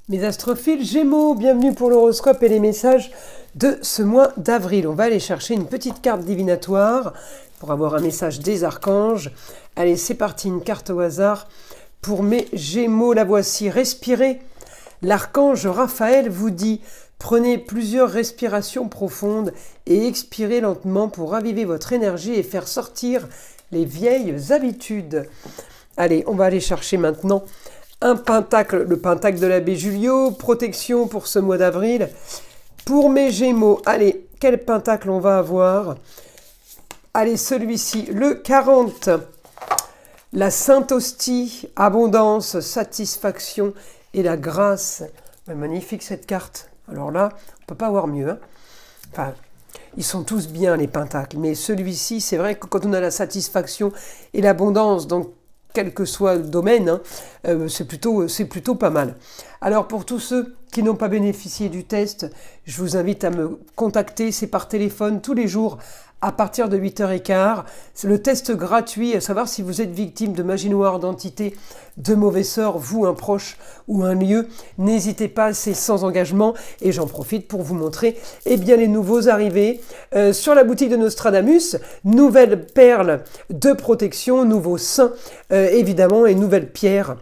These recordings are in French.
Mes astrophiles Gémeaux, bienvenue pour l'horoscope et les messages de ce mois d'avril. On va aller chercher une petite carte divinatoire pour avoir un message des archanges. Allez, c'est parti, une carte au hasard pour mes Gémeaux. La voici, respirez. L'archange Raphaël vous dit, prenez plusieurs respirations profondes et expirez lentement pour raviver votre énergie et faire sortir les vieilles habitudes. Allez, on va aller chercher maintenant un pentacle, le pentacle de l'abbé Julio, protection pour ce mois d'avril. Pour mes Gémeaux, allez, quel pentacle on va avoir? Allez, celui-ci, le 40. La Sainte Hostie, abondance, satisfaction et la grâce. Magnifique cette carte. Alors là, on ne peut pas avoir mieux. Hein. Enfin, ils sont tous bien les pentacles, mais celui-ci, c'est vrai que quand on a la satisfaction et l'abondance, donc quel que soit le domaine, hein, c'est plutôt pas mal. Alors pour tous ceux qui n'ont pas bénéficié du test, je vous invite à me contacter, c'est par téléphone tous les jours à partir de 8h15. C'est le test gratuit, à savoir si vous êtes victime de magie noire, d'entité, de mauvais sort, vous, un proche ou un lieu. N'hésitez pas, c'est sans engagement et j'en profite pour vous montrer les nouveaux arrivés sur la boutique de Nostradamus. Nouvelles perles de protection, nouveaux saints évidemment et nouvelles pierres.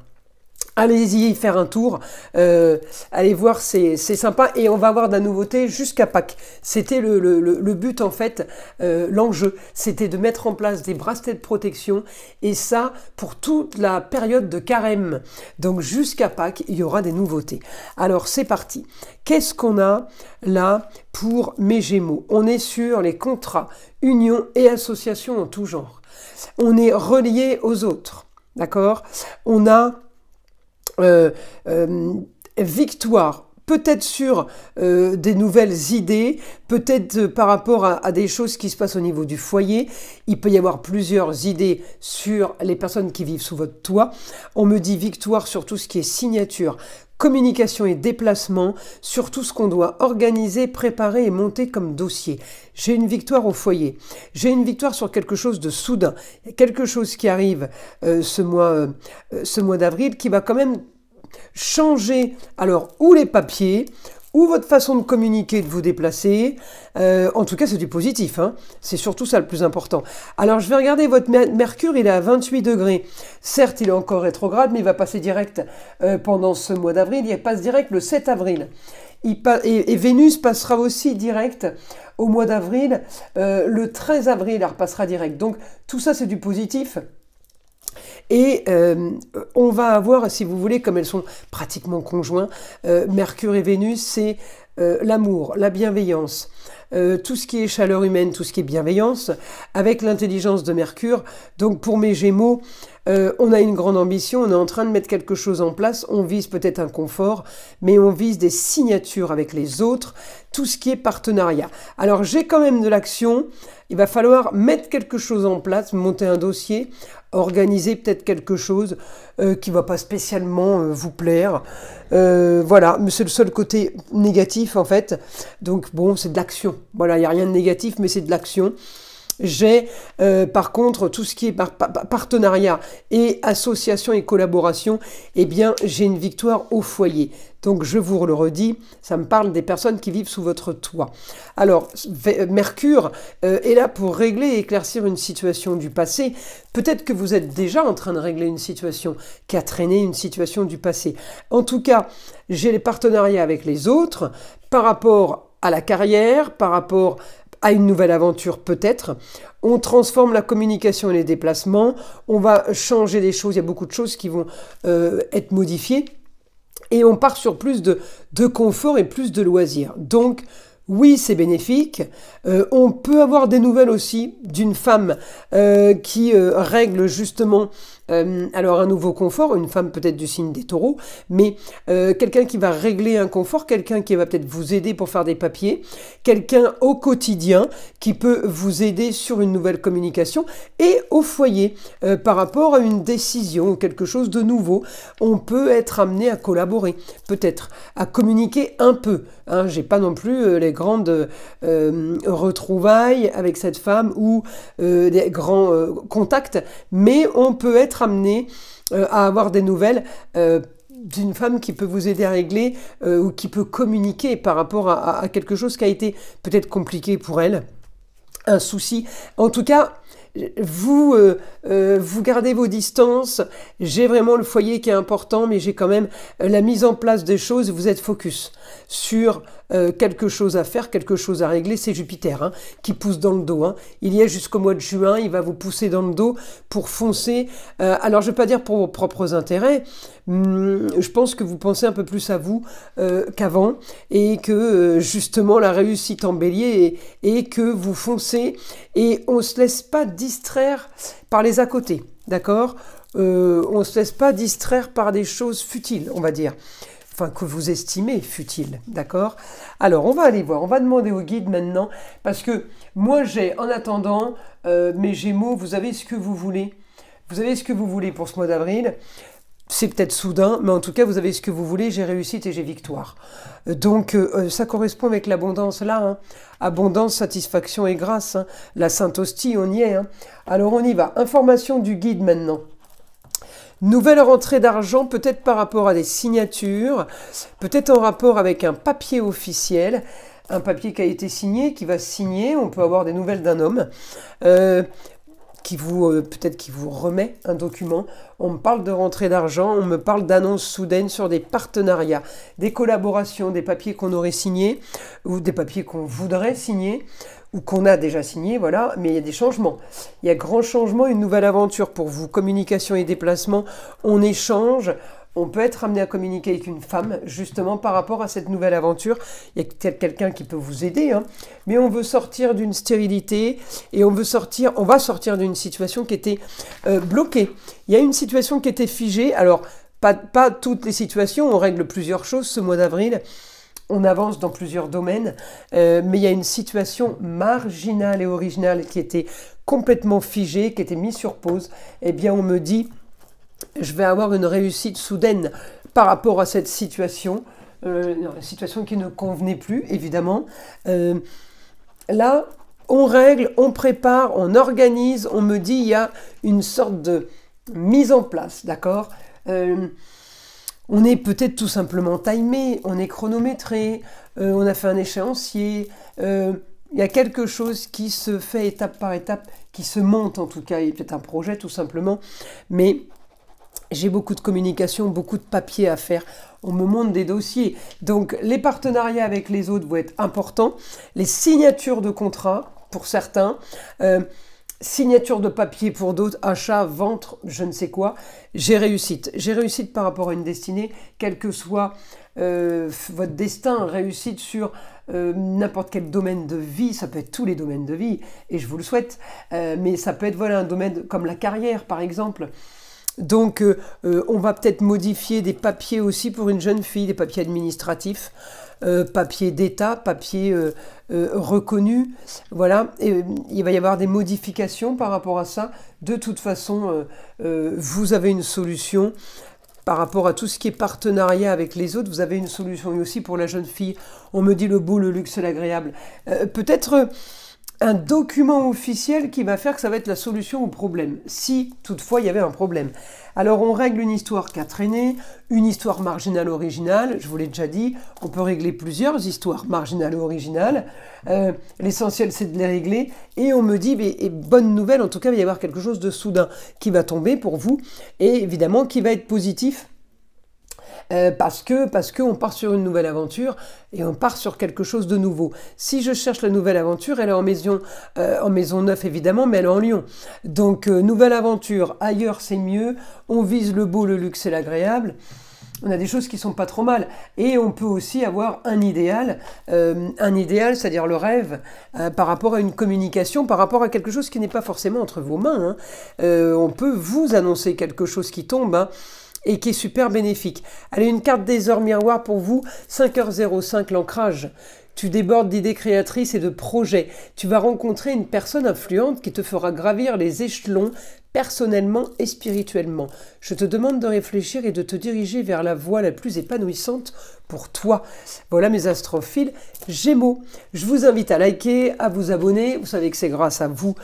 Allez-y faire un tour, allez voir, c'est sympa et on va avoir de la nouveauté jusqu'à Pâques. C'était le but en fait, l'enjeu, c'était de mettre en place des bracelets de protection et ça pour toute la période de carême. Donc jusqu'à Pâques, il y aura des nouveautés. Alors c'est parti. Qu'est-ce qu'on a là pour mes Gémeaux? On est sur les contrats, unions et associations en tout genre. On est relié aux autres, d'accord? On a victoire, peut-être sur des nouvelles idées, peut-être par rapport à des choses qui se passent au niveau du foyer. Il peut y avoir plusieurs idées sur les personnes qui vivent sous votre toit. On me dit victoire sur tout ce qui est signature, communication et déplacement, sur tout ce qu'on doit organiser, préparer et monter comme dossier. J'ai une victoire au foyer. J'ai une victoire sur quelque chose de soudain. Quelque chose qui arrive ce mois d'avril qui va quand même changer, alors, ou les papiers, ou votre façon de communiquer, de vous déplacer. En tout cas, c'est du positif. Hein. C'est surtout ça le plus important. Alors, je vais regarder votre Mercure, il est à 28 degrés. Certes, il est encore rétrograde, mais il va passer direct pendant ce mois d'avril. Il passe direct le 7 avril. Et Vénus passera aussi direct au mois d'avril. Le 13 avril, elle repassera direct. Donc, tout ça, c'est du positif. Et on va avoir, si vous voulez, comme elles sont pratiquement conjoints, Mercure et Vénus, c'est l'amour, la bienveillance, tout ce qui est chaleur humaine, tout ce qui est bienveillance, avec l'intelligence de Mercure. Donc pour mes Gémeaux, on a une grande ambition, on est en train de mettre quelque chose en place, on vise peut-être un confort, mais on vise des signatures avec les autres, tout ce qui est partenariat. Alors j'ai quand même de l'action, il va falloir mettre quelque chose en place, monter un dossier, organiser peut-être quelque chose qui ne va pas spécialement vous plaire. Voilà, mais c'est le seul côté négatif en fait. Donc bon, c'est de l'action. Voilà, il n'y a rien de négatif, mais c'est de l'action. J'ai par contre tout ce qui est partenariat et association et collaboration, eh bien j'ai une victoire au foyer. Donc je vous le redis, ça me parle des personnes qui vivent sous votre toit. Alors Mercure est là pour régler et éclaircir une situation du passé. Peut-être que vous êtes déjà en train de régler une situation qui a traîné une situation du passé. En tout cas, j'ai les partenariats avec les autres par rapport à la carrière, par rapport à une nouvelle aventure peut-être. On transforme la communication et les déplacements. On va changer des choses. Il y a beaucoup de choses qui vont être modifiées. Et on part sur plus de confort et plus de loisirs. Donc, oui, c'est bénéfique. On peut avoir des nouvelles aussi d'une femme qui règle justement alors un nouveau confort, une femme peut-être du signe des taureaux, mais quelqu'un qui va régler un confort, quelqu'un qui va peut-être vous aider pour faire des papiers, quelqu'un au quotidien qui peut vous aider sur une nouvelle communication et au foyer par rapport à une décision ou quelque chose de nouveau. On peut être amené à collaborer, peut-être à communiquer un peu. Hein, j'ai pas non plus les grandes retrouvailles avec cette femme ou des grands contacts, mais on peut être amené à avoir des nouvelles d'une femme qui peut vous aider à régler ou qui peut communiquer par rapport à quelque chose qui a été peut-être compliqué pour elle, un souci. En tout cas, vous gardez vos distances. J'ai vraiment le foyer qui est important, mais j'ai quand même la mise en place des choses. Vous êtes focus sur quelque chose à faire, quelque chose à régler. C'est Jupiter hein, qui pousse dans le dos. Hein. Il y est jusqu'au mois de juin. Il va vous pousser dans le dos pour foncer. Alors, je ne vais pas dire pour vos propres intérêts. Je pense que vous pensez un peu plus à vous qu'avant et que justement la réussite en bélier et que vous foncez et on ne se laisse pas distraire par les à côté, d'accord on ne se laisse pas distraire par des choses futiles, on va dire. Enfin, que vous estimez futiles, d'accord? Alors, on va aller voir, on va demander au guide maintenant, parce que moi, j'ai, en attendant, mes Gémeaux, vous avez ce que vous voulez. Vous avez ce que vous voulez pour ce mois d'avril. C'est peut-être soudain, mais en tout cas, vous avez ce que vous voulez, j'ai réussite et j'ai victoire. Donc, ça correspond avec l'abondance là. Hein. Abondance, satisfaction et grâce. Hein. La Sainte Hostie, on y est. Hein. Alors, on y va. Information du guide maintenant. Nouvelle rentrée d'argent, peut-être par rapport à des signatures, peut-être en rapport avec un papier officiel, un papier qui a été signé, qui va signer, on peut avoir des nouvelles d'un homme, peut-être qui vous remet un document. On me parle de rentrée d'argent, on me parle d'annonces soudaines sur des partenariats, des collaborations, des papiers qu'on aurait signés, ou des papiers qu'on voudrait signer, ou qu'on a déjà signé, voilà, mais il y a des changements. Il y a grand changement, une nouvelle aventure pour vous. Communication et déplacement, on échange. On peut être amené à communiquer avec une femme, justement, par rapport à cette nouvelle aventure. Il y a peut-être quelqu'un qui peut vous aider, hein, mais on veut sortir d'une stérilité et on va sortir d'une situation qui était bloquée. Il y a une situation qui était figée. Alors, pas toutes les situations, on règle plusieurs choses ce mois d'avril. On avance dans plusieurs domaines, mais il y a une situation marginale et originale qui était complètement figée, qui était mise sur pause. Eh bien, on me dit, je vais avoir une réussite soudaine par rapport à cette situation, une situation qui ne convenait plus, évidemment. Là, on règle, on prépare, on organise, on me dit, il y a une sorte de mise en place, d'accord on est peut-être tout simplement timé, on est chronométré, on a fait un échéancier, il y a quelque chose qui se fait étape par étape, qui se monte en tout cas, il y a peut-être un projet tout simplement, mais j'ai beaucoup de communication, beaucoup de papiers à faire, on me montre des dossiers. Donc les partenariats avec les autres vont être importants, les signatures de contrats pour certains, signature de papier pour d'autres, achat, vente, je ne sais quoi. J'ai réussite. J'ai réussite par rapport à une destinée, quel que soit votre destin, réussite sur n'importe quel domaine de vie. Ça peut être tous les domaines de vie, et je vous le souhaite. Mais ça peut être voilà, un domaine comme la carrière, par exemple. Donc, on va peut-être modifier des papiers aussi pour une jeune fille, des papiers administratifs. Papier d'État, papier reconnu, voilà, et il va y avoir des modifications par rapport à ça. De toute façon, vous avez une solution par rapport à tout ce qui est partenariat avec les autres, vous avez une solution. Et aussi pour la jeune fille, on me dit le beau, le luxe, l'agréable. Peut-être un document officiel qui va faire que ça va être la solution au problème, si toutefois il y avait un problème. Alors on règle une histoire qui a traîné, une histoire marginale originale, je vous l'ai déjà dit, on peut régler plusieurs histoires marginales ou originales, l'essentiel c'est de les régler, et on me dit, et bonne nouvelle, en tout cas il va y avoir quelque chose de soudain qui va tomber pour vous, et évidemment qui va être positif, parce que on part sur une nouvelle aventure et on part sur quelque chose de nouveau. Si je cherche la nouvelle aventure, elle est en maison 9 évidemment, mais elle est en Lion. Donc nouvelle aventure, ailleurs c'est mieux, on vise le beau, le luxe et l'agréable. On a des choses qui sont pas trop mal. Et on peut aussi avoir un idéal, c'est-à-dire le rêve, par rapport à une communication, par rapport à quelque chose qui n'est pas forcément entre vos mains. Hein. On peut vous annoncer quelque chose qui tombe, hein, et qui est super bénéfique. Allez, une carte des heures miroirs pour vous, 5h05, l'ancrage. Tu débordes d'idées créatrices et de projets. Tu vas rencontrer une personne influente qui te fera gravir les échelons personnellement et spirituellement. Je te demande de réfléchir et de te diriger vers la voie la plus épanouissante pour toi. Voilà mes astrophiles Gémeaux. Je vous invite à liker, à vous abonner. Vous savez que c'est grâce à vous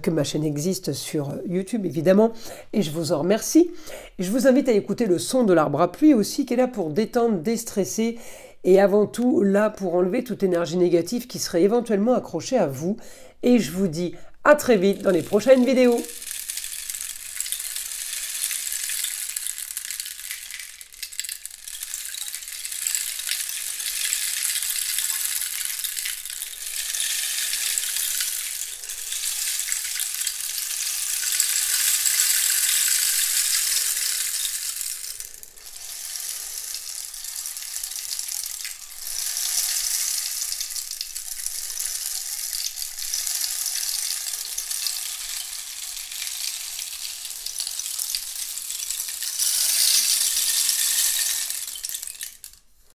que ma chaîne existe sur YouTube, évidemment, et je vous en remercie. Et je vous invite à écouter le son de l'arbre à pluie aussi, qui est là pour détendre, déstresser, et avant tout là pour enlever toute énergie négative qui serait éventuellement accrochée à vous. Et je vous dis à très vite dans les prochaines vidéos.